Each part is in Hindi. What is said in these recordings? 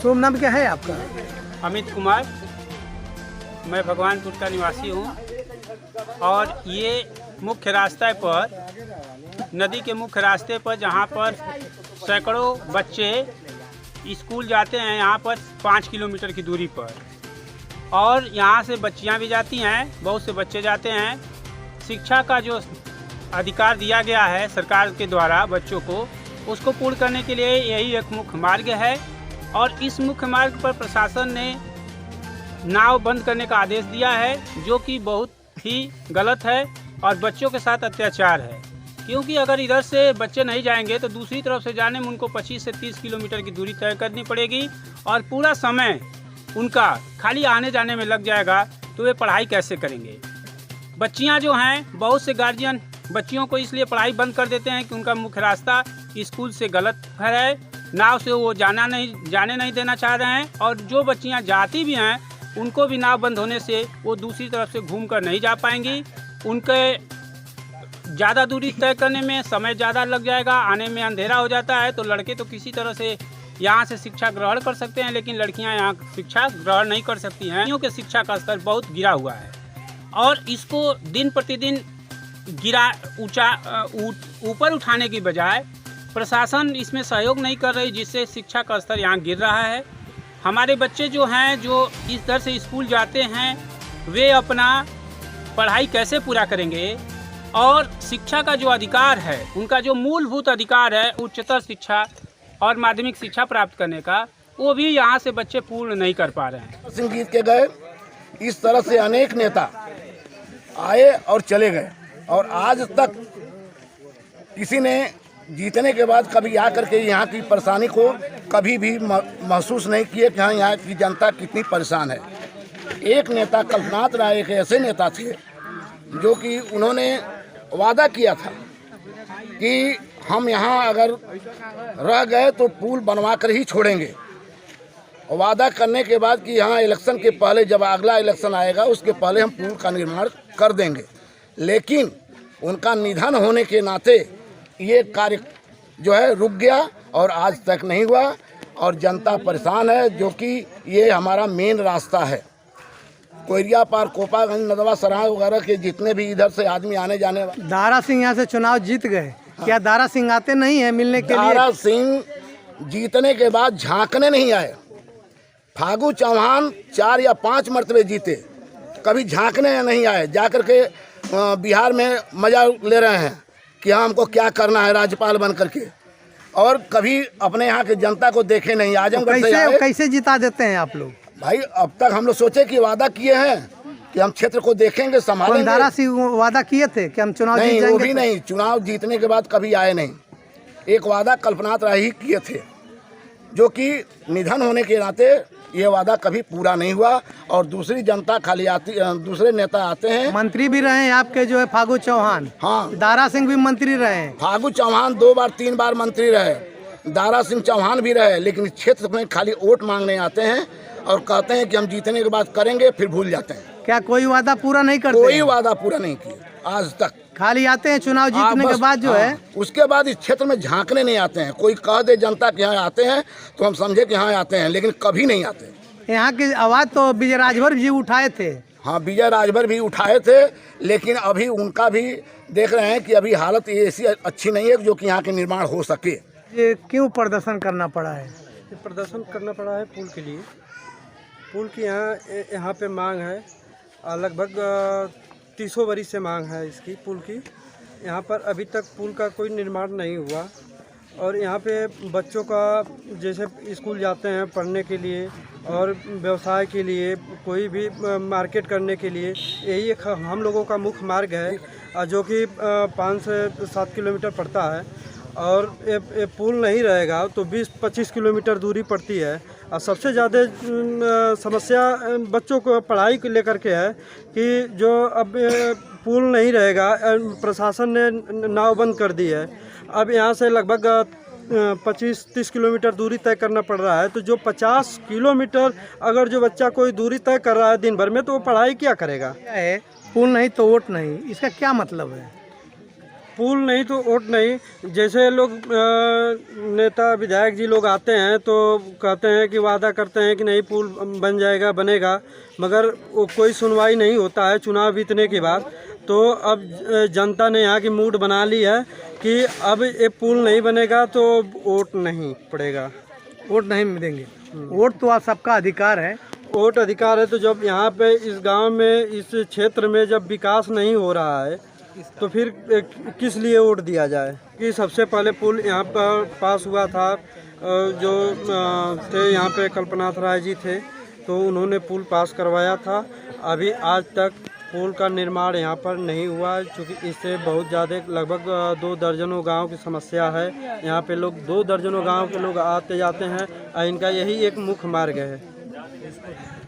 शुभ नाम क्या है आपका? अमित कुमार। मैं भगवानपुर का निवासी हूँ और ये मुख्य रास्ते पर, नदी के मुख्य रास्ते पर, जहाँ पर सैकड़ों बच्चे स्कूल जाते हैं, यहाँ पर 5 किलोमीटर की दूरी पर, और यहाँ से बच्चियाँ भी जाती हैं, बहुत से बच्चे जाते हैं। शिक्षा का जो अधिकार दिया गया है सरकार के द्वारा बच्चों को, उसको पूर्ण करने के लिए यही एक मुख्य मार्ग है। और इस मुख्य मार्ग पर प्रशासन ने नाव बंद करने का आदेश दिया है, जो कि बहुत ही गलत है और बच्चों के साथ अत्याचार है। क्योंकि अगर इधर से बच्चे नहीं जाएंगे तो दूसरी तरफ से जाने में उनको 25 से 30 किलोमीटर की दूरी तय करनी पड़ेगी और पूरा समय उनका खाली आने जाने में लग जाएगा, तो वे पढ़ाई कैसे करेंगे। बच्चियां जो हैं, बहुत से गार्जियन बच्चियों को इसलिए पढ़ाई बंद कर देते हैं कि उनका मुख्य रास्ता स्कूल से गलत है, नाव से वो जाने नहीं देना चाह रहे हैं। और जो बच्चियां जाती भी हैं, उनको भी नाव बंद होने से वो दूसरी तरफ से घूमकर नहीं जा पाएंगी। उनके ज़्यादा दूरी तय करने में समय ज़्यादा लग जाएगा, आने में अंधेरा हो जाता है। तो लड़के तो किसी तरह से यहाँ से शिक्षा ग्रहण कर सकते हैं, लेकिन लड़कियाँ यहाँ शिक्षा ग्रहण नहीं कर सकती हैं। लड़कियों के शिक्षा का स्तर बहुत गिरा हुआ है और इसको दिन प्रतिदिन ऊपर उठाने की बजाय प्रशासन इसमें सहयोग नहीं कर रही, जिससे शिक्षा का स्तर यहाँ गिर रहा है। हमारे बच्चे जो हैं, जो इस तरह से स्कूल जाते हैं, वे अपना पढ़ाई कैसे पूरा करेंगे। और शिक्षा का जो अधिकार है, उनका जो मूलभूत अधिकार है उच्चतर शिक्षा और माध्यमिक शिक्षा प्राप्त करने का, वो भी यहाँ से बच्चे पूर्ण नहीं कर पा रहे हैं। सिंह जीत के गए, इस तरह से अनेक नेता आए और चले गए, और आज तक किसी ने जीतने के बाद कभी आकर के यहाँ की परेशानी को कभी भी महसूस नहीं किए कि हाँ, यहाँ की जनता कितनी परेशान है। एक नेता कल्पनाथ राय एक ऐसे नेता थे जो कि उन्होंने वादा किया था कि हम यहाँ अगर रह गए तो पुल बनवा कर ही छोड़ेंगे। वादा करने के बाद कि यहाँ इलेक्शन के पहले, जब अगला इलेक्शन आएगा उसके पहले हम पुल का निर्माण कर देंगे, लेकिन उनका निधन होने के नाते ये कार्य जो है रुक गया और आज तक नहीं हुआ और जनता परेशान है। जो कि ये हमारा मेन रास्ता है, कोयरिया पार, कोपागंज, नदवा, सराय वगैरह के जितने भी इधर से आदमी आने जाने वाले। दारा सिंह यहाँ से चुनाव जीत गए, क्या दारा सिंह आते नहीं है मिलने के लिए? दारा सिंह जीतने के बाद झांकने नहीं आए। फागू चौहान 4 या 5 मरतबे जीते, कभी झांकने नहीं आए। जाकर के बिहार में मजा ले रहे हैं कि हाँ, हमको क्या करना है राज्यपाल बन करके, और कभी अपने यहाँ के जनता को देखे नहीं। आजमगढ़ से कैसे जिता देते हैं आप लोग? भाई, अब तक हम लोग सोचे कि वादा किए हैं कि हम क्षेत्र को देखेंगे, संभालेंगे। दारा सिंह वादा किए थे कि हम चुनाव जीत जाएंगे? वो भी नहीं, चुनाव जीतने के बाद कभी आए नहीं। एक वादा कल्पनाथ राय ही किए थे, जो कि निधन होने के नाते ये वादा कभी पूरा नहीं हुआ। और दूसरी जनता खाली आती, दूसरे नेता आते हैं। मंत्री भी रहे हैं आपके जो है फागू चौहान। हाँ, दारा सिंह भी मंत्री रहे हैं। फागू चौहान 2 बार 3 बार मंत्री रहे, दारा सिंह चौहान भी रहे, लेकिन क्षेत्र में खाली वोट मांगने आते हैं और कहते हैं कि हम जीतने के बाद करेंगे, फिर भूल जाते हैं। क्या कोई वादा पूरा नहीं करते? कोई वादा पूरा नहीं किया आज तक, खाली आते हैं चुनाव जीतने के बाद जो है। उसके बाद इस क्षेत्र में झांकने नहीं आते हैं। कोई कह दे जनता के यहाँ आते हैं तो हम समझे कि हाँ आते हैं, लेकिन कभी नहीं आते। यहाँ की आवाज़ तो विजय राजभर जी उठाए थे। हाँ, विजय राजभर भी उठाए थे, लेकिन अभी उनका भी देख रहे हैं कि अभी हालत ऐसी अच्छी नहीं है जो कि यहाँ के निर्माण हो सके। ये क्यों प्रदर्शन करना पड़ा है? प्रदर्शन करना पड़ा है पुल के लिए। पुल की यहाँ पे मांग है, लगभग 30 वर्ष से मांग है इसकी, पुल की। यहाँ पर अभी तक पुल का कोई निर्माण नहीं हुआ और यहाँ पे बच्चों का जैसे स्कूल जाते हैं पढ़ने के लिए और व्यवसाय के लिए, कोई भी मार्केट करने के लिए, यही एक हम लोगों का मुख्य मार्ग है, जो कि 5 से 7 किलोमीटर पड़ता है। और ये पुल नहीं रहेगा तो 20-25 किलोमीटर दूरी पड़ती है। और सबसे ज़्यादा समस्या बच्चों को पढ़ाई को लेकर के है कि जो अब पुल नहीं रहेगा, प्रशासन ने नाव बंद कर दी है। अब यहाँ से लगभग 25-30 किलोमीटर दूरी तय करना पड़ रहा है। तो जो 50 किलोमीटर अगर जो बच्चा कोई दूरी तय कर रहा है दिन भर में, तो वो पढ़ाई क्या करेगा? पुल नहीं तो वोट नहीं, इसका क्या मतलब है? पुल नहीं तो वोट नहीं। जैसे लोग नेता विधायक जी लोग आते हैं तो कहते हैं कि वादा करते हैं कि नहीं पुल बन जाएगा बनेगा, मगर वो कोई सुनवाई नहीं होता है चुनाव बीतने के बाद। तो अब जनता ने यहाँ की मूड बना ली है कि अब ये पुल नहीं बनेगा तो वोट नहीं पड़ेगा, वोट नहीं देंगे। वोट तो आप सबका अधिकार है। वोट अधिकार है। तो जब यहाँ पे इस गांव में इस क्षेत्र में जब विकास नहीं हो रहा है तो फिर किस लिए वोट दिया जाए। कि सबसे पहले पुल यहाँ पर पास हुआ था, जो थे यहाँ पे कल्पनाथ राय जी थे तो उन्होंने पुल पास करवाया था। अभी आज तक पुल का निर्माण यहाँ पर नहीं हुआ, क्योंकि इससे बहुत ज़्यादा लगभग 2 दर्जनों गांव की समस्या है। यहाँ पे लोग 2 दर्जनों गांव के लोग आते जाते हैं और इनका यही एक मुख्य मार्ग है।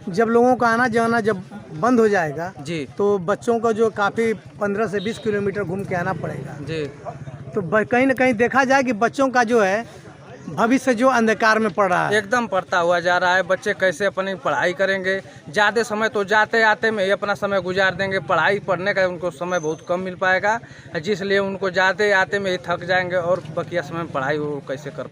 जब लोगों का आना जाना जब बंद हो जाएगा जी तो बच्चों को जो काफ़ी 15 से 20 किलोमीटर घूम के आना पड़ेगा। जी। तो कहीं ना कहीं देखा जाए कि बच्चों का जो है भविष्य जो अंधकार में पड़ रहा है। एकदम पड़ता हुआ जा रहा है। बच्चे कैसे अपनी पढ़ाई करेंगे, ज़्यादा समय तो जाते आते में ही अपना समय गुजार देंगे। पढ़ाई पढ़ने का उनको समय बहुत कम मिल पाएगा, जिसलिए उनको जाते आते में ही थक जाएंगे और बकिया समय में पढ़ाई वो कैसे कर